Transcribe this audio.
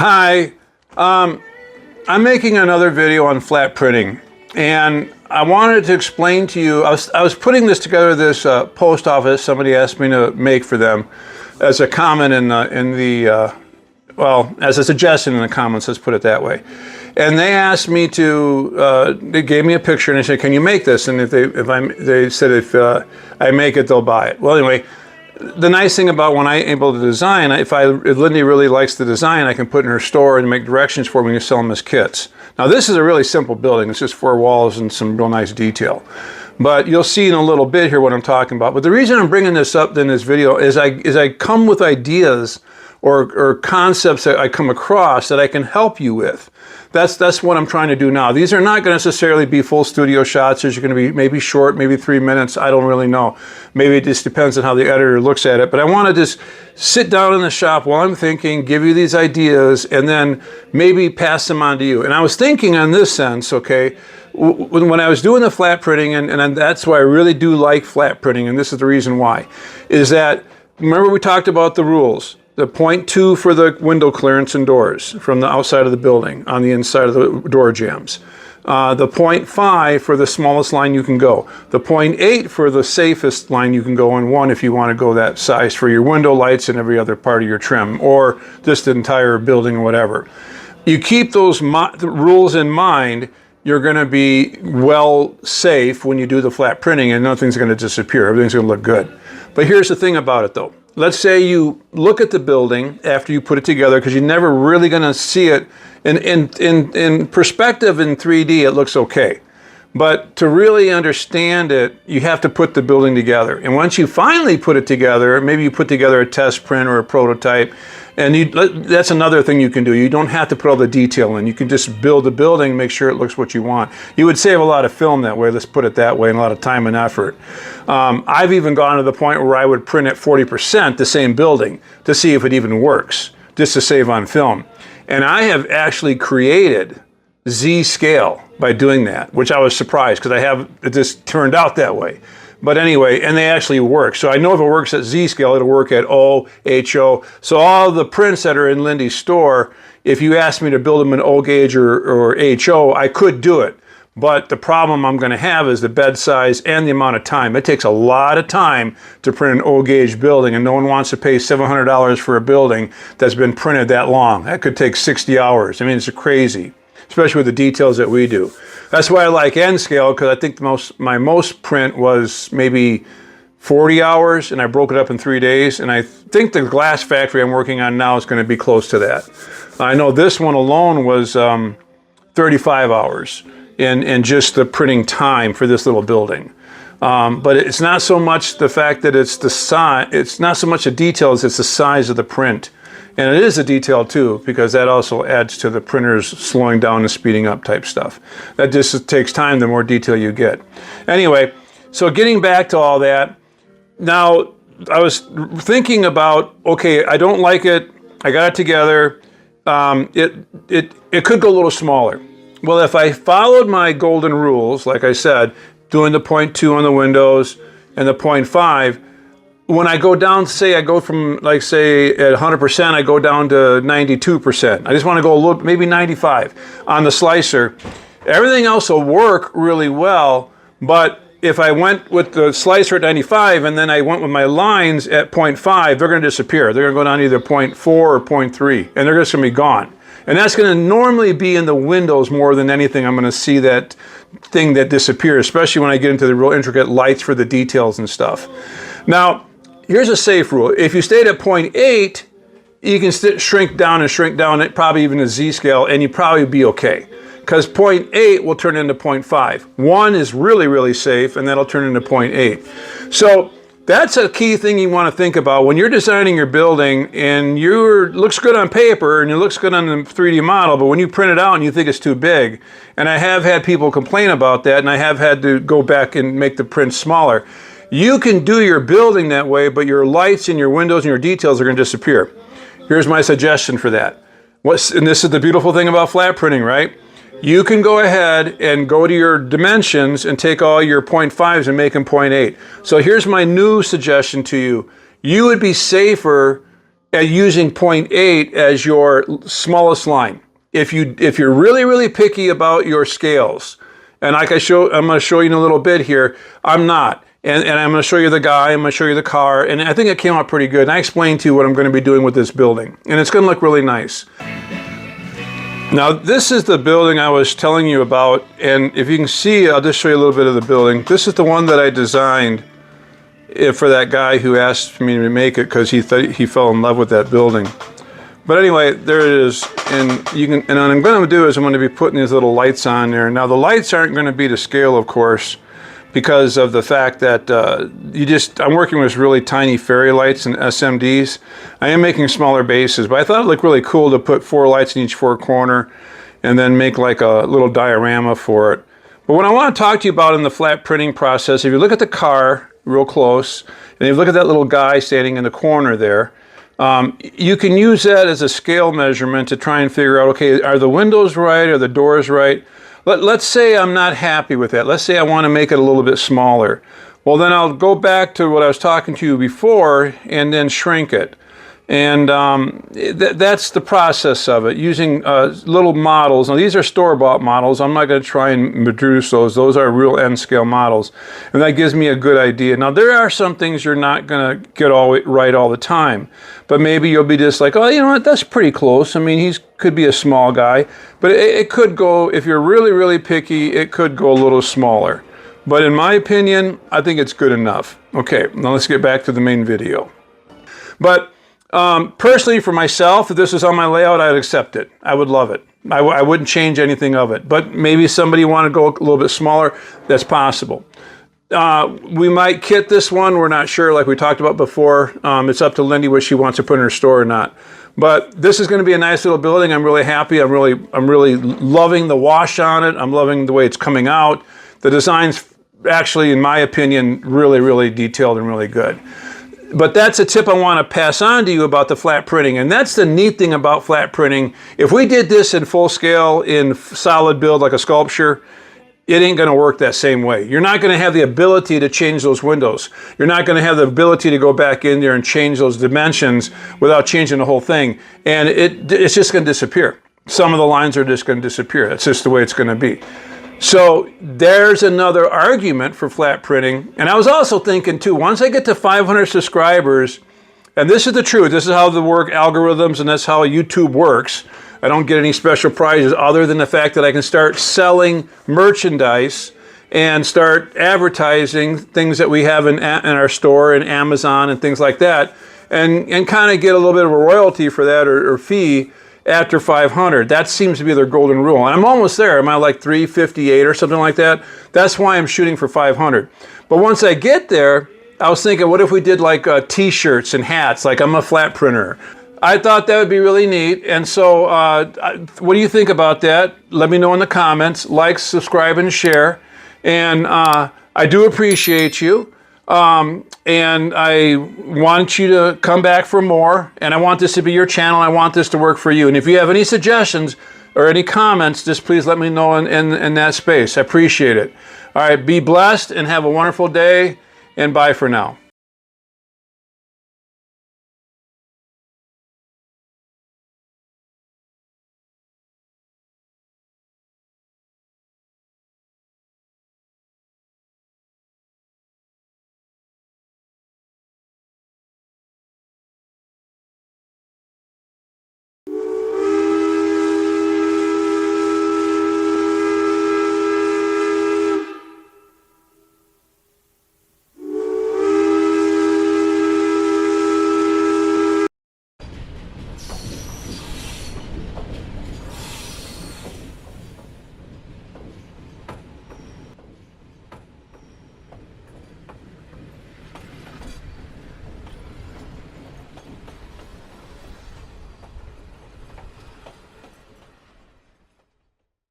Hi, I'm making another video on flat printing, and I wanted to explain to you, I was putting this together, this post office somebody asked me to make for them as a comment well, as a suggestion in the comments, let's put it that way. And they asked me to, they gave me a picture and they said, can you make this? And they said if I make it, they'll buy it. Well, anyway, the nice thing about when I'm able to design, if Lindy really likes the design, I can put in her store and make directions for me to sell them as kits. Now this is a really simple building. It's just 4 walls and some real nice detail. But you'll see in a little bit here what I'm talking about. But the reason I'm bringing this up in this video is I come with ideas or concepts that I come across that I can help you with. That's what I'm trying to do now. These are not going to necessarily be full studio shots. These are going to be maybe short, maybe 3 minutes. I don't really know. Maybe it just depends on how the editor looks at it. But I want to just sit down in the shop while I'm thinking, give you these ideas, and then maybe pass them on to you. And I was thinking on this sense, okay, when I was doing the flat printing, and that's why I really do like flat printing, and this is the reason why, is that, remember we talked about the rules. The 0.2 for the window clearance and doors from the outside of the building on the inside of the door jambs. The 0.5 for the smallest line you can go. The 0.8 for the safest line you can go, and 1 if you want to go that size for your window lights and every other part of your trim, or just the entire building or whatever. You keep those rules in mind, you're going to be well safe when you do the flat printing, and nothing's going to disappear. Everything's going to look good. But here's the thing about it though. Let's say you look at the building after you put it together, because you're never really going to see it in perspective in 3D. It looks okay, but to really understand it, you have to put the building together. And once you finally put it together, maybe you put together a test print or a prototype, and that's another thing you can do. You don't have to put all the detail in. You can just build the building, make sure it looks what you want. You would save a lot of film that way, let's put it that way, and a lot of time and effort. I've even gone to the point where I would print at 40% the same building to see if it even works, just to save on film. And I have actually created Z scale by doing that, which I was surprised because it just turned out that way. But anyway, and they actually work. So I know if it works at Z scale, it'll work at O, HO. So all the prints that are in Lindy's store, if you ask me to build them in O gauge or HO, I could do it. But the problem I'm going to have is the bed size and the amount of time. It takes a lot of time to print an O gauge building, and no one wants to pay $700 for a building that's been printed that long. That could take 60 hours. I mean, it's crazy, especially with the details that we do. That's why I like N scale, because I think my most print was maybe 40 hours, and I broke it up in 3 days. And I think the glass factory I'm working on now is going to be close to that. I know this one alone was 35 hours in just the printing time for this little building. But it's not so much the fact that it's the size, it's not so much the details, it's the size of the print. And it is a detail too, because that also adds to the printers slowing down and speeding up type stuff. That just takes time the more detail you get. Anyway, so getting back to all that, now I was thinking about, okay, I don't like it, I got it together, it could go a little smaller. Well, if I followed my golden rules, like I said, doing the 0.2 on the windows and the 0.5, when I go down, say I go from, like say at 100%, I go down to 92%. I just want to go a little, maybe 95 on the slicer. Everything else will work really well, but if I went with the slicer at 95 and then I went with my lines at 0.5, they're going to disappear. They're going to go down to either 0.4 or 0.3, and they're just going to be gone. And that's going to normally be in the windows more than anything. I'm going to see that thing that disappears, especially when I get into the real intricate lights for the details and stuff. Now, here's a safe rule. If you stayed at 0.8, you can shrink down it, probably even a Z scale, and you probably be okay. Because 0.8 will turn into 0.5. 1 is really, really safe, and that'll turn into 0.8. So that's a key thing you want to think about when you're designing your building, and it looks good on paper and it looks good on the 3D model, but when you print it out and you think it's too big, and I have had people complain about that, and I have had to go back and make the print smaller. You can do your building that way, but your lights and your windows and your details are going to disappear. Here's my suggestion for that. And this is the beautiful thing about flat printing, right? You can go ahead and go to your dimensions and take all your 0.5s and make them 0.8. So here's my new suggestion to you. You would be safer at using 0.8 as your smallest line. If you're really, really picky about your scales, and like I'm going to show you in a little bit here, I'm not. And I'm going to show you the guy, I'm going to show you the car, and I think it came out pretty good. And I explained to you what I'm going to be doing with this building, and it's going to look really nice. Now, this is the building I was telling you about, and if you can see, I'll just show you a little bit of the building. This is the one that I designed for that guy who asked me to make it because he fell in love with that building. But anyway, there it is, and what I'm going to do is I'm going to be putting these little lights on there. Now, the lights aren't going to be to scale, of course, because of the fact that I'm working with really tiny fairy lights and SMDs. I am making smaller bases, but I thought it looked really cool to put 4 lights in each 4 corner and then make like a little diorama for it. But what I want to talk to you about in the flat printing process, if you look at the car real close, and if you look at that little guy standing in the corner there, you can use that as a scale measurement to try and figure out, okay, are the windows right? Are the doors right? Let's say I'm not happy with that. Let's say I want to make it a little bit smaller. Well, then I'll go back to what I was talking to you before and then shrink it. And that's the process of it, using little models. Now, these are store-bought models. I'm not going to try and reduce those. Those are real N-scale models. And that gives me a good idea. Now, there are some things you're not going to get right all the time. But maybe you'll be just like, oh, you know what, that's pretty close. I mean, he could be a small guy. But it could go, if you're really, really picky, it could go a little smaller. But in my opinion, I think it's good enough. Okay, now let's get back to the main video. But personally, for myself, if this was on my layout, I'd accept it. I would love it. I wouldn't change anything of it. But maybe somebody want to go a little bit smaller, that's possible. We might kit this one. We're not sure, like we talked about before. It's up to Lindy what she wants to put in her store or not. But this is going to be a nice little building. I'm really happy. I'm really loving the wash on it. I'm loving the way it's coming out. The design's actually, in my opinion, really, really detailed and really good. But that's a tip I want to pass on to you about the flat printing. And that's the neat thing about flat printing. If we did this in full scale, in solid build, like a sculpture, it ain't going to work that same way. You're not going to have the ability to change those windows. You're not going to have the ability to go back in there and change those dimensions without changing the whole thing. And it's just going to disappear. Some of the lines are just going to disappear. That's just the way it's going to be. So there's another argument for flat printing. And I was also thinking too, once I get to 500 subscribers, and this is the truth, this is how the algorithms, and that's how YouTube works. I don't get any special prizes other than the fact that I can start selling merchandise and start advertising things that we have in our store and Amazon and things like that, and kind of get a little bit of a royalty for that or fee after 500. That seems to be their golden rule. And I'm almost there. Am I like 358 or something like that? That's why I'm shooting for 500. But once I get there, I was thinking, what if we did like t-shirts and hats, like I'm a flat printer. I thought that would be really neat. And so what do you think about that? Let me know in the comments. Like, subscribe, and share. And I do appreciate you. And I want you to come back for more, and I want this to be your channel. I want this to work for you. And if you have any suggestions or any comments, just please let me know in that space. I appreciate it. All right, be blessed and have a wonderful day, and bye for now.